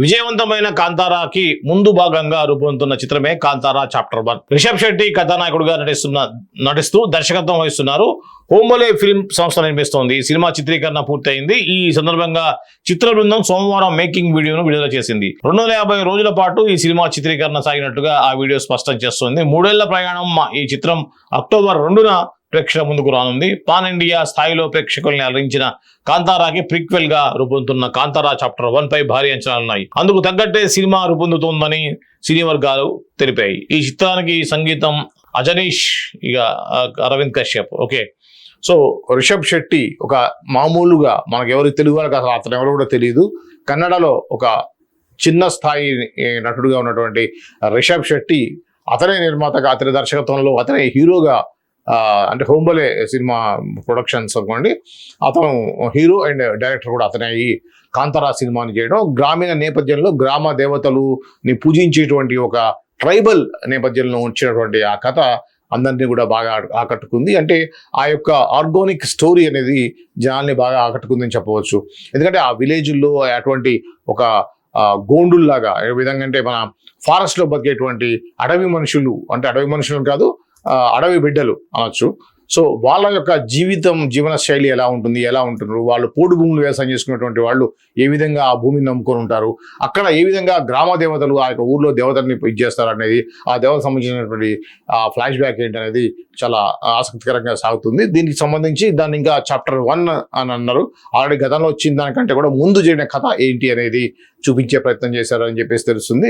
విజయవంతమైన కాంతారాకి ముందు భాగంగా రూపొందుతున్న చిత్రమే కాంతారా చాప్టర్ 1. రిషబ్ శెట్టి కథానాయకుడిగా నటిస్తూ దర్శకత్వం వహిస్తున్నారు. హోంబలే ఫిల్మ్ సంస్థ నిర్మిస్తోంది. ఈ సినిమా చిత్రీకరణ పూర్తయింది. ఈ సందర్భంగా చిత్ర బృందం సోమవారం మేకింగ్ వీడియోను విడుదల చేసింది. 250 రోజుల పాటు ఈ సినిమా చిత్రీకరణ సాగినట్టుగా ఆ వీడియో స్పష్టం చేస్తుంది. 3 ఏళ్ల ప్రయాణం ఈ చిత్రం అక్టోబర్ 2న ప్రేక్షకుల ముందుకు రానుంది. పాన్ ఇండియా స్థాయిలో ప్రేక్షకుల్ని అలరించిన కాంతారాకి ప్రీక్వెల్ గా రూపొందుతున్న కాంతారా చాప్టర్ 1 పై భారీ అంచనాలున్నాయి. అందుకు తగ్గట్టే సినిమా రూపొందుతోందని సినీ వర్గాలు తెలిపాయి. ఈ చిత్రానికి సంగీతం అజనీష్, ఇక అరవింద్ కశ్యప్. ఓకే, సో రిషబ్ శెట్టి ఒక మామూలుగా మనకు ఎవరు తెలుగు వాళ్ళకి అసలు అతను ఎవరు కూడా తెలియదు. కన్నడలో ఒక చిన్న స్థాయి నటుడుగా ఉన్నటువంటి రిషబ్ శెట్టి అతనే నిర్మాతగా, అతని దర్శకత్వంలో, అతనే హీరోగా, అంటే హోంబలే సినిమా ప్రొడక్షన్స్ అనుకోండి, అతను హీరో అండ్ డైరెక్టర్ కూడా అతనే ఈ కాంతారా సినిమాని చేయడం. గ్రామీణ నేపథ్యంలో గ్రామ దేవతలుని పూజించేటువంటి ఒక ట్రైబల్ నేపథ్యంలో వచ్చినటువంటి ఆ కథ అందరినీ కూడా బాగా ఆకట్టుకుంది. అంటే ఆ యొక్క ఆర్గానిక్ స్టోరీ అనేది జనాల్ని బాగా ఆకట్టుకుందని చెప్పవచ్చు. ఎందుకంటే ఆ విలేజ్లో అటువంటి ఒక గోండుల్లాగా, ఏ విధంగా అంటే మన ఫారెస్ట్లో బతికేటువంటి అడవి మనుషులు, అంటే అడవి మనుషులు కాదు, అడవి బిడ్డలు అనొచ్చు. సో వాళ్ళ యొక్క జీవన శైలి ఎలా ఉంటున్నారు, వాళ్ళు పోడు భూములు వ్యవసాయం చేసుకున్నటువంటి వాళ్ళు ఏ విధంగా ఆ భూమిని నమ్ముకొని ఉంటారు, అక్కడ ఏ విధంగా గ్రామ దేవతలు ఆ యొక్క ఊర్లో దేవతల్ని ఇచ్చేస్తారు అనేది, ఆ దేవతకు సంబంధించినటువంటి ఫ్లాష్ బ్యాక్ ఏంటనేది చాలా ఆసక్తికరంగా సాగుతుంది. దీనికి సంబంధించి దాన్ని ఇంకా చాప్టర్ 1 అని అన్నారు. ఆల్రెడీ గతంలో వచ్చిన దానికంటే కూడా ముందు జరిగిన కథ ఏంటి అనేది చూపించే ప్రయత్నం చేశారని చెప్పేసి తెలుస్తుంది.